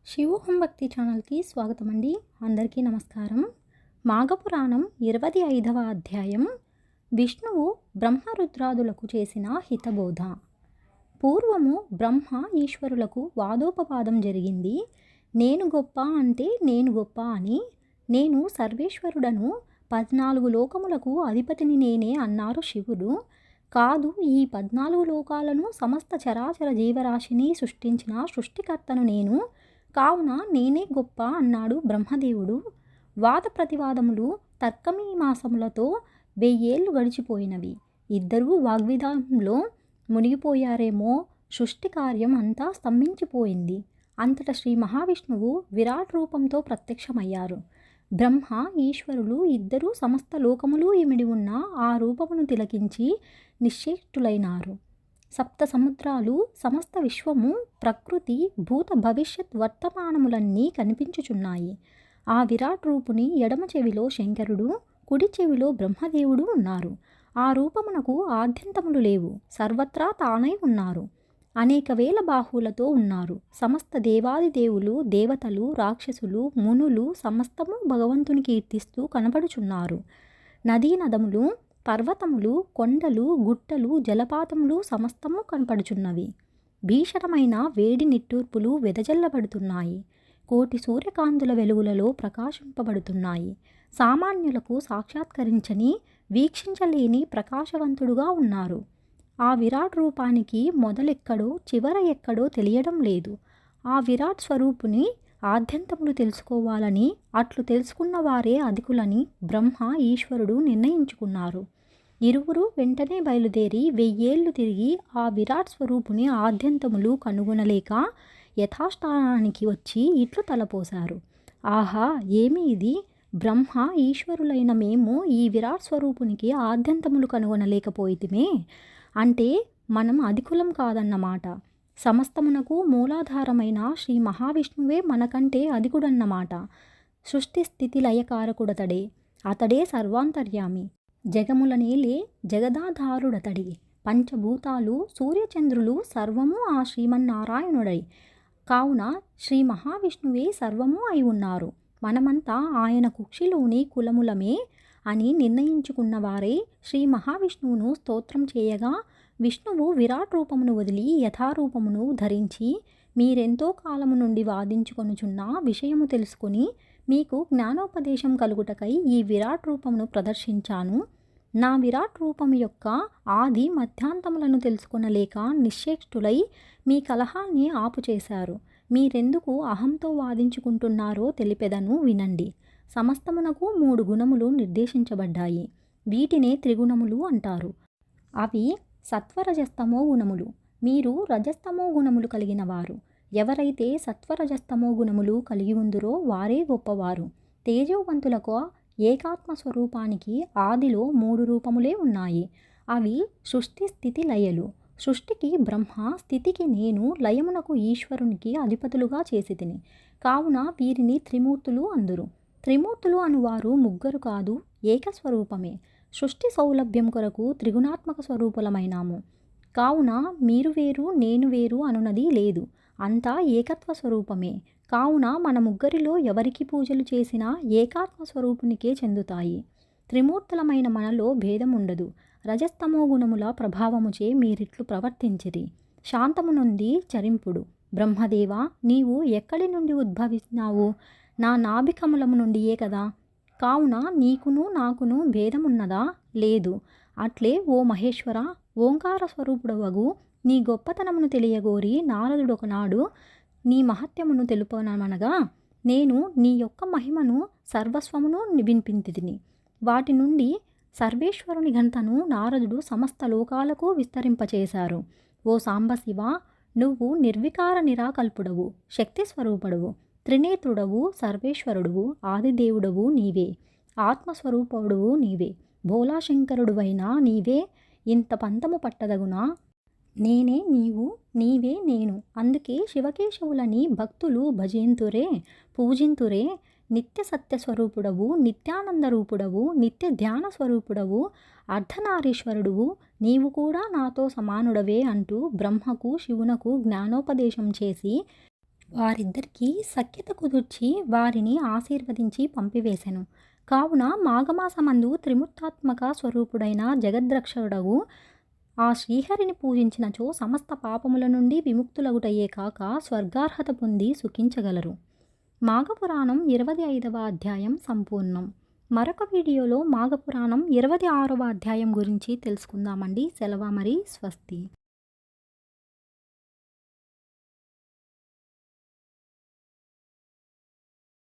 శివోహం భక్తి ఛానల్కి స్వాగతం అండి. అందరికీ నమస్కారం. మాఘపురాణం 25వ అధ్యాయం. విష్ణువు బ్రహ్మరుద్రాదులకు చేసిన హితబోధ. పూర్వము బ్రహ్మ ఈశ్వరులకు వాదోపవాదం జరిగింది. నేను గొప్ప అంటే నేను గొప్ప అని, నేను సర్వేశ్వరుడను, 14 లోకములకు అధిపతిని నేనే అన్నారు శివుడు. కాదు, ఈ 14 లోకాలను సమస్త చరాచర జీవరాశిని సృష్టించిన సృష్టికర్తను నేను, కావున నేనే గొప్ప అన్నాడు బ్రహ్మదేవుడు. వాద ప్రతివాదములు తర్కమీమాసములతో 1000 ఏళ్ళు గడిచిపోయినవి. ఇద్దరూ వాగ్విదాంలో మునిగిపోయారేమో. సృష్టి కార్యం అంతా స్తంభించిపోయింది. అంతట శ్రీ మహావిష్ణువు విరాట్ రూపంతో ప్రత్యక్షమయ్యారు. బ్రహ్మ ఈశ్వరులు ఇద్దరూ సమస్త లోకములు ఇమిడి ఉన్న ఆ రూపమును తిలకించి నిశ్చేష్టులైనారు. సప్త సముద్రాలు, సమస్త విశ్వము, ప్రకృతి, భూత భవిష్యత్ వర్తమానములన్నీ కనిపించుచున్నాయి. ఆ విరాట్ రూపుని ఎడమ చెవిలో శంకరుడు, కుడి చెవిలో బ్రహ్మదేవుడు ఉన్నారు. ఆ రూపమునకు ఆద్యంతములు లేవు. సర్వత్రా తానై ఉన్నారు. అనేక వేల బాహువులతో ఉన్నారు. సమస్త దేవాది దేవులు, దేవతలు, రాక్షసులు, మునులు సమస్తము భగవంతుని కీర్తిస్తూ కనబడుచున్నారు. నదీనదములు, పర్వతములు, కొండలు, గుట్టలు, జలపాతములు సమస్తము కనపడుచున్నవి. భీషణమైన వేడి నిట్టూర్పులు వెదజల్లబడుతున్నాయి. కోటి సూర్యకాంతుల వెలుగులలో ప్రకాశింపబడుతున్నాయి. సామాన్యులకు సాక్షాత్కరించని, వీక్షించలేని ప్రకాశవంతుడుగా ఉన్నారు. ఆ విరాట్ రూపానికి మొదలెక్కడో చివర ఎక్కడో తెలియడం లేదు. ఆ విరాట్ స్వరూపుని ఆద్యంతములు తెలుసుకోవాలని, అట్లు తెలుసుకున్న వారే అధికులని బ్రహ్మ ఈశ్వరుడు నిర్ణయించుకున్నారు. ఇరువురు వెంటనే బయలుదేరి 1000 ఏళ్ళు తిరిగి ఆ విరాట్ స్వరూపుని ఆద్యంతములు కనుగొనలేక యథాస్థానానికి వచ్చి ఇట్లు తలపోశారు. ఆహా, ఏమి ఇది! బ్రహ్మ ఈశ్వరులైన మేము ఈ విరాట్ స్వరూపునికి ఆద్యంతములు కనుగొనలేకపోయితిమే అంటే మనం అధికులం కాదన్నమాట. సమస్తమునకు మూలాధారమైన శ్రీ మహావిష్ణువే మనకంటే అధికుడన్నమాట. సృష్టి స్థితి లయకారకుడతడే. అతడే సర్వాంతర్యామి. జగములనేలే జగదాధారుడతడి. పంచభూతాలు, సూర్యచంద్రులు సర్వము ఆ శ్రీమన్నారాయణుడై. కావున శ్రీ మహావిష్ణువే సర్వము అయి ఉన్నారు. మనమంతా ఆయన కుక్షిలోని కులములమే అని నిర్ణయించుకున్న వారే శ్రీ మహావిష్ణువును స్తోత్రం చేయగా, విష్ణువు విరాట్ రూపమును వదిలి యథారూపమును ధరించి, మీరెంతో కాలము నుండి వాదించుకొనుచున్న విషయము తెలుసుకొని మీకు జ్ఞానోపదేశం కలుగుటకై ఈ విరాట్ రూపమును ప్రదర్శించాను. నా విరాట్ రూపము యొక్క ఆది మధ్యాంతములను తెలుసుకొనలేక నిశ్చేష్టులై మీ కలహాన్ని ఆపుచేశారు. మీరెందుకు అహంతో వాదించుకుంటున్నారో తెలిపెదను వినండి. సమస్తమునకు 3 గుణములు నిర్దేశించబడ్డాయి. వీటినే త్రిగుణములు అంటారు. అవి సత్వరజస్తమో గుణములు. మీరు రజస్తమో గుణములు కలిగిన వారు. ఎవరైతే సత్వరజస్తమో గుణములు కలిగి ఉందురో వారే గొప్పవారు. తేజోవంతులకు ఏకాత్మ స్వరూపానికి ఆదిలో 3 రూపములే ఉన్నాయి. అవి సృష్టి, స్థితి, లయలు. సృష్టికి బ్రహ్మ, స్థితికి నేను, లయమునకు ఈశ్వరునికి అధిపతులుగా చేసితిని. కావున వీరిని త్రిమూర్తులు అందురు. త్రిమూర్తులు అనువారు ముగ్గురు కాదు, ఏకస్వరూపమే. సృష్టి సౌలభ్యం కొరకు త్రిగుణాత్మక స్వరూపులమైనాము. కావున మీరు వేరు, నేను వేరు అనునది లేదు. అంతా ఏకత్వ స్వరూపమే. కావున మన ముగ్గురిలో ఎవరికి పూజలు చేసినా ఏకాత్మ స్వరూపునికే చెందుతాయి. త్రిమూర్తులమైన మనలో భేదం ఉండదు. రజస్తమో గుణముల ప్రభావముచే మీరిట్లు ప్రవర్తించిరి. శాంతము నుండి చరింపుడు. బ్రహ్మదేవా, నీవు ఎక్కడి నుండి ఉద్భవించినావు? నా నాభికమలము నుండియే కదా. కావున నీకును నాకును భేదమున్నదా? లేదు. అట్లే ఓ మహేశ్వర, ఓంకార స్వరూపుడవగు నీ గొప్పతనమును తెలియగోరి నారదుడొకనాడు నీ మహత్యమును తెలుపనమనగా, నేను నీ యొక్క మహిమను సర్వస్వమును వినిపించితిని. వాటి నుండి సర్వేశ్వరుని ఘనతను నారదుడు సమస్త లోకాలకు విస్తరింపచేశారు. ఓ సాంబశివ, నువ్వు నిర్వికార నిరాకల్పుడవు, శక్తి స్వరూపుడవు, త్రినేత్రుడవు, సర్వేశ్వరుడువు, ఆదిదేవుడవు నీవే, ఆత్మస్వరూపుడువు నీవే, భోలాశంకరుడువైనా నీవే. ఇంత పంతము పట్టదగునా? నేనే నీవు, నీవే నేను. అందుకే శివకేశవులని భక్తులు భజింతురే, పూజింతురే. నిత్య సత్య స్వరూపుడవు, నిత్యానంద రూపుడవు, నిత్య ధ్యాన స్వరూపుడవు, అర్ధనారీశ్వరుడువు, నీవు కూడా నాతో సమానుడవే అంటూ బ్రహ్మకు, శివునకు జ్ఞానోపదేశం చేసి వారిద్దరికీ సఖ్యత కుదుర్చి వారిని ఆశీర్వదించి పంపివేశెను. కావున మాఘమాసమందు త్రిమూర్తాత్మక స్వరూపుడైన జగద్రక్షకుడగు ఆ శ్రీహరిని పూజించినచో సమస్త పాపముల నుండి విముక్తులగుటయే కాక స్వర్గార్హత పొంది సుఖించగలరు. మాఘపురాణం 25వ అధ్యాయం సంపూర్ణం. మరొక వీడియోలో మాఘపురాణం 26వ అధ్యాయం గురించి తెలుసుకుందామండి. సెలవు మరి. స్వస్తి.